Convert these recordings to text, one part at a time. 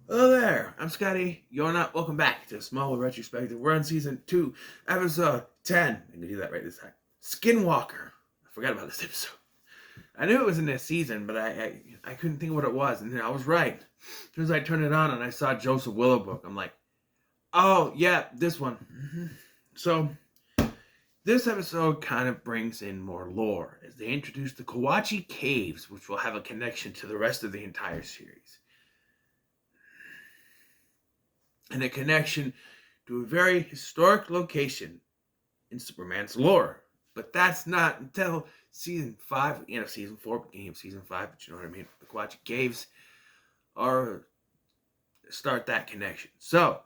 Hello there, I'm Scotty. You're not welcome back to Smallville Retrospective. We're on season 2, episode 10. I'm gonna do that right this time. Skinwalker. I forgot about this episode. I knew it was in this season, but I couldn't think of what it was, and I was right. As soon as I turned it on and I saw Joseph Willowbrook, I'm like, oh yeah, this one. So this episode kind of brings in more lore as they introduce the Kawachi Caves, which will have a connection to the rest of the entire series. And a connection to a very historic location in Superman's lore. But that's not until season 5, season 4, beginning of season 5, but you know what I mean? The Kawachi Caves are start that connection. So,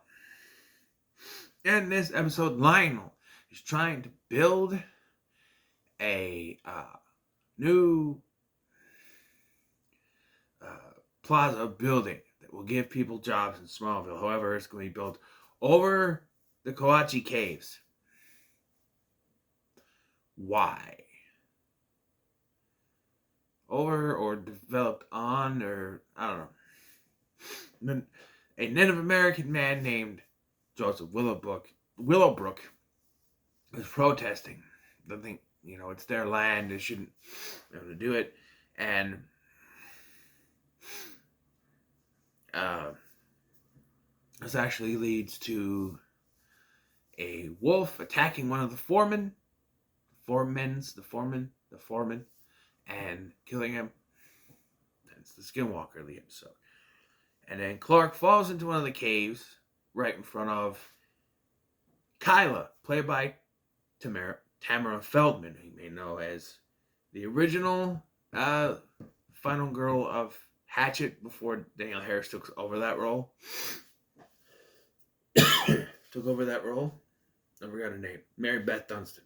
in this episode, Lionel is trying to build a new plaza building that will give people jobs in Smallville. However, it's going to be built over the Kawachi Caves. Why? Over or developed on, or I don't know. A Native American man named Joseph Willowbrook is protesting. They think, it's their land, they shouldn't be able to do it. And this actually leads to a wolf attacking one of the foremen, and killing him. That's the Skinwalker of the episode. And then Clark falls into one of the caves right in front of Kyla, played by Tamara Feldman, who you may know as the original final girl of Hatchet before Danielle Harris took over that role. I forgot her name. Mary Beth Dunstan.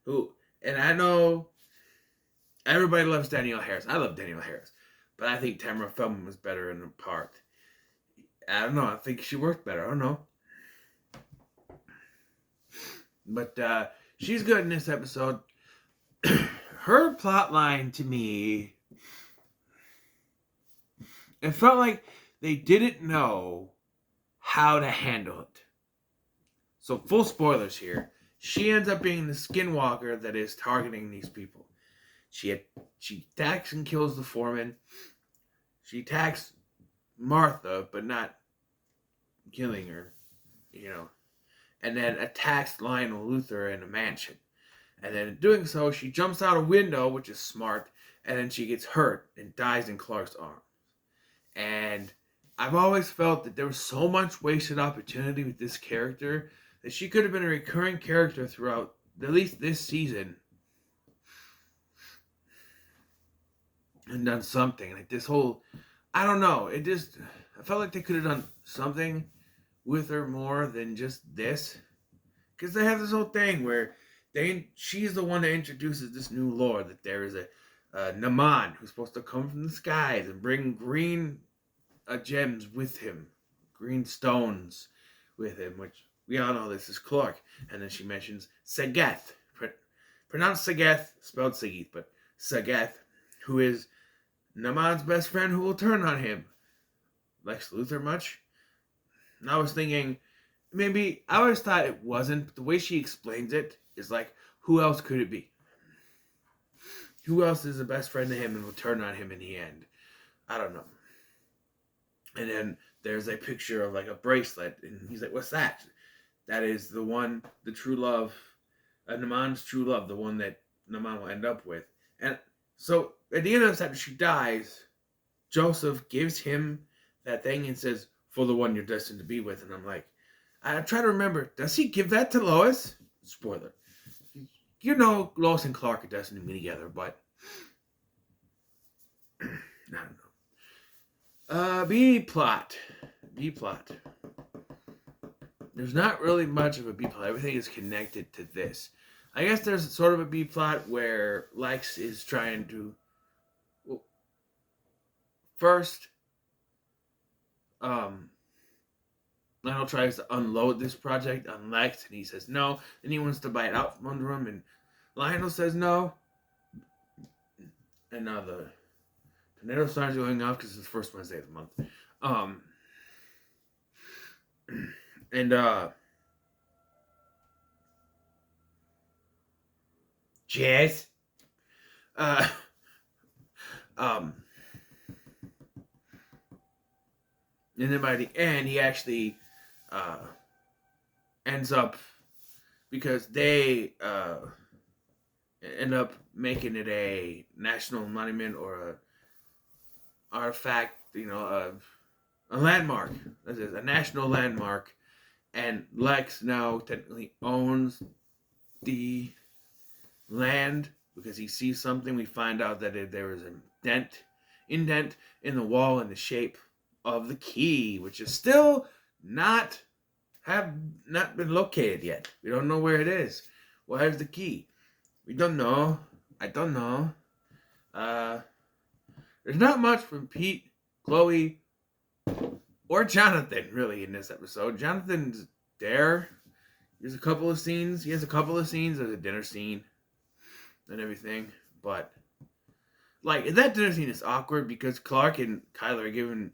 And I know everybody loves Danielle Harris. I love Danielle Harris. But I think Tamara Feldman was better in the part. I don't know. I think she worked better. I don't know. But she's good in this episode. Her plot line, to me, it felt like they didn't know how to handle it. So full spoilers here. She ends up being the Skinwalker that is targeting these people. She attacks and kills the foreman. She attacks Martha, but not killing her, and then attacks Lionel Luthor in a mansion. And then in doing so, she jumps out a window, which is smart, and then she gets hurt and dies in Clark's arms. And I've always felt that there was so much wasted opportunity with this character that she could have been a recurring character throughout at least this season and done something. Like this whole, I don't know, I felt like they could have done something with her more than just this. Because they have this whole thing where she's the one that introduces this new lore that there is a Naman who's supposed to come from the skies and bring green gems with him, green stones with him, which we all know this is Clark. And then she mentions Sagath, pronounced Sagath, spelled Sagith, but Sagath, who is Naman's best friend who will turn on him. Lex Luthor much? And I was thinking, maybe, I always thought it wasn't, but the way she explains it is like, who else could it be? Who else is the best friend to him and will turn on him in the end? I don't know. And then there's a picture of like a bracelet, and he's like, what's that? That is the one, the true love, Naman's true love, the one that Naman will end up with. And so at the end of this, after she dies, Joseph gives him that thing and says, for the one you're destined to be with. And I'm like, I try to remember, does he give that to Lois? Spoiler. Lois and Clark are destined to be together, but I don't know. B plot. There's not really much of a B plot. Everything is connected to this. I guess there's sort of a B plot where Lex is trying to, first, Lionel tries to unload this project on Lex, and he says no. Then he wants to buy it out from under him, and Lionel says no. And now the tornado signs are going off because it's the first Wednesday of the month. Um, and Jazz. Uh, um, and then by the end, he actually uh, ends up, because they end up making it a national monument or a artifact, a landmark. That is a national landmark, and Lex now technically owns the land because he sees something. We find out that there is a indent in the wall in the shape of the key, which is still not have not been located yet. We don't know where it is. Where's the key? We don't know. I don't know. Uh, there's not much from Pete, Chloe, or Jonathan really in this episode. Jonathan's there. There's a couple of scenes. He has a couple of scenes. There's a dinner scene and everything, but like that dinner scene is awkward because Clark and Kyler are giving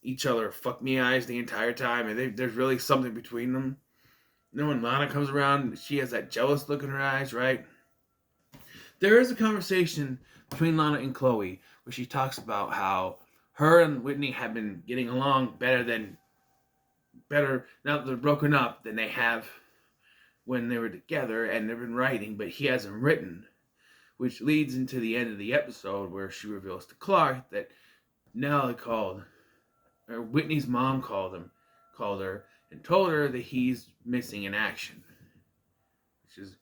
each other fuck me eyes the entire time, and there's really something between them. Then when Lana comes around, she has that jealous look in her eyes, right? There is a conversation between Lana and Chloe where she talks about how her and Whitney have been getting along better now that they're broken up than they have when they were together, and they've been writing, but he hasn't written, which leads into the end of the episode where she reveals to Clark that Nell or Whitney's mom called her, and told her that he's missing in action. Which is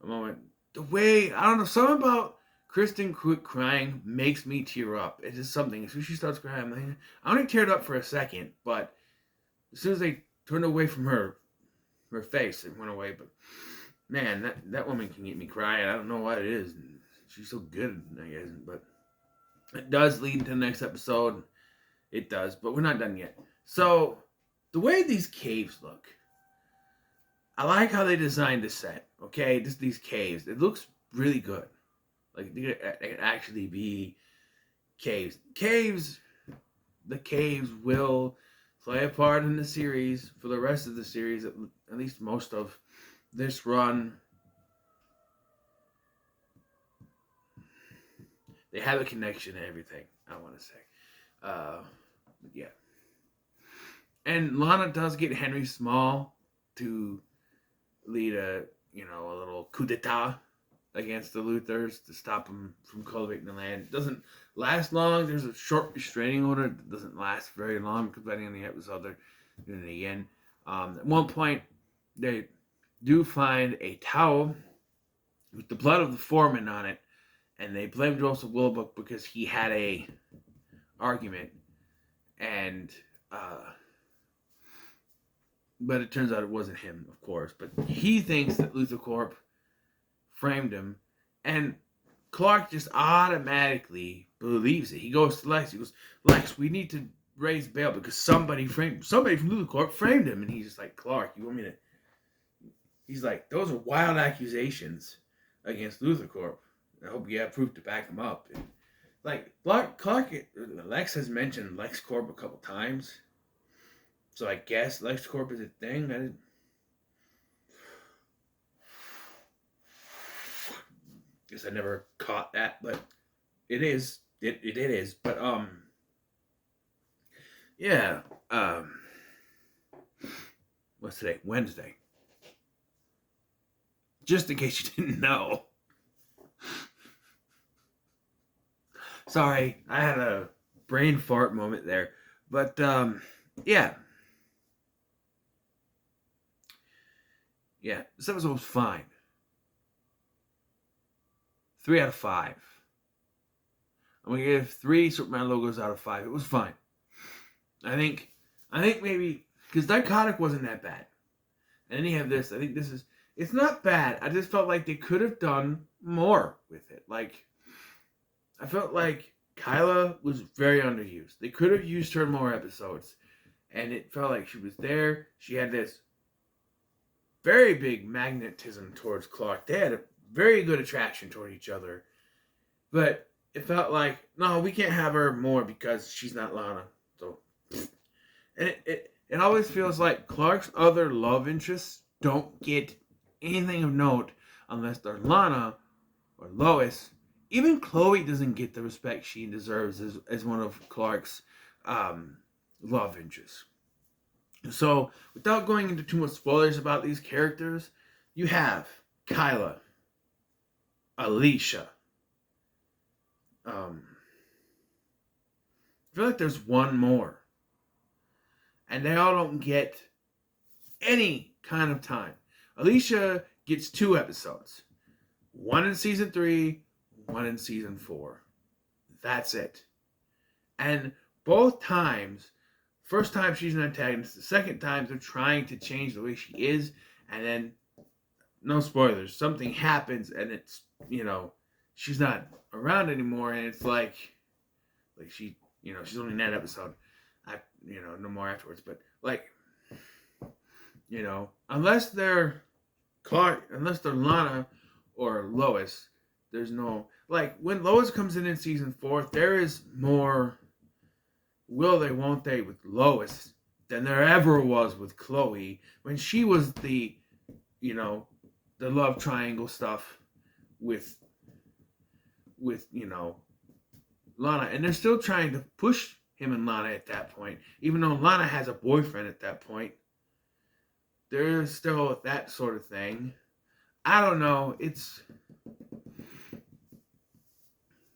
a moment. The way, I don't know, something about Kristen crying makes me tear up. It's just something. As soon as she starts crying, I only teared up for a second, but as soon as they turned away from her face, it went away. But man, that woman can get me crying. I don't know what it is. She's so good, I guess. But it does lead to the next episode. It does, but we're not done yet. So, the way these caves look, I like how they designed the set. Okay, just these caves. It looks really good. Like they could actually be caves. The caves will play a part in the series for the rest of the series. At least most of this run. They have a connection to everything, I want to say. Yeah. And Lana does get Henry Small to lead a little coup d'etat against the Luthers to stop them from cultivating the land. It doesn't last long. There's a short restraining order. It doesn't last very long, depending on the episode they're doing it again. At one point, they do find a towel with the blood of the foreman on it, and they blame Joseph Wilbuck because he had a argument, and but it turns out it wasn't him, of course. But he thinks that Luthor Corp framed him, and Clark just automatically believes it. He goes to Lex. He goes, Lex, we need to raise bail because somebody from Luthor Corp framed him. And he's just like, Clark, you want me to? He's like, those are wild accusations against Luthor Corp. I hope you have proof to back them up. And like Lex has mentioned LexCorp a couple times. So I guess LexCorp is a thing. Guess I never caught that, but it is. It is. But yeah. What's today? Wednesday. Just in case you didn't know. Sorry, I had a brain fart moment there. But yeah. Yeah, this episode was fine. 3 out of 5. I'm gonna give 3 Superman logos out of 5. It was fine. I think maybe because Dichotic wasn't that bad, and then you have this. I think it's not bad. I just felt like they could have done more with it. Like I felt like Kyla was very underused. They could have used her in more episodes, and it felt like she was there. She had this very big magnetism towards Clark. They had a very good attraction toward each other. But it felt like, no, we can't have her more because she's not Lana. So And it always feels like Clark's other love interests don't get anything of note unless they're Lana or Lois. Even Chloe doesn't get the respect she deserves as one of Clark's love interests. So, without going into too much spoilers about these characters, you have Kyla, Alicia. I feel like there's one more, and they all don't get any kind of time. Alicia gets 2 episodes, one in season 3, one in season 4. That's it. And both times, first time she's an antagonist, the second time they're trying to change the way she is, and then, no spoilers, something happens and it's, she's not around anymore, and it's like she, she's only in that episode. No more afterwards, but unless they're Lana or Lois, there's no, when Lois comes in season 4, there is more will they won't they with Lois than there ever was with Chloe when she was the love triangle stuff with Lana, and they're still trying to push him and Lana at that point, even though Lana has a boyfriend at that point. There's still that sort of thing. I don't know. It's,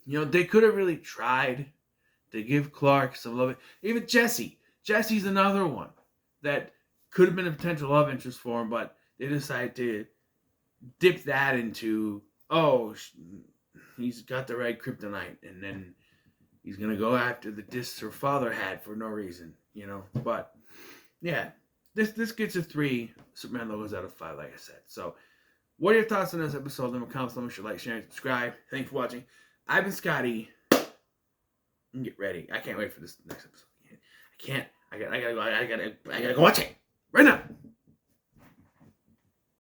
they could have really tried to give Clark some love. Even Jesse. Jesse's another one that could have been a potential love interest for him, but they decided to dip that into, he's got the right kryptonite, and then he's going to go after the discs her father had for no reason, But, yeah, this gets a 3 Superman logos out of 5, like I said. So, what are your thoughts on this episode? Leave a comment, let me know, like, share, and subscribe. Thanks for watching. I've been Scotty. And get ready. I can't wait for this next episode. I can't. I gotta go watch it right now.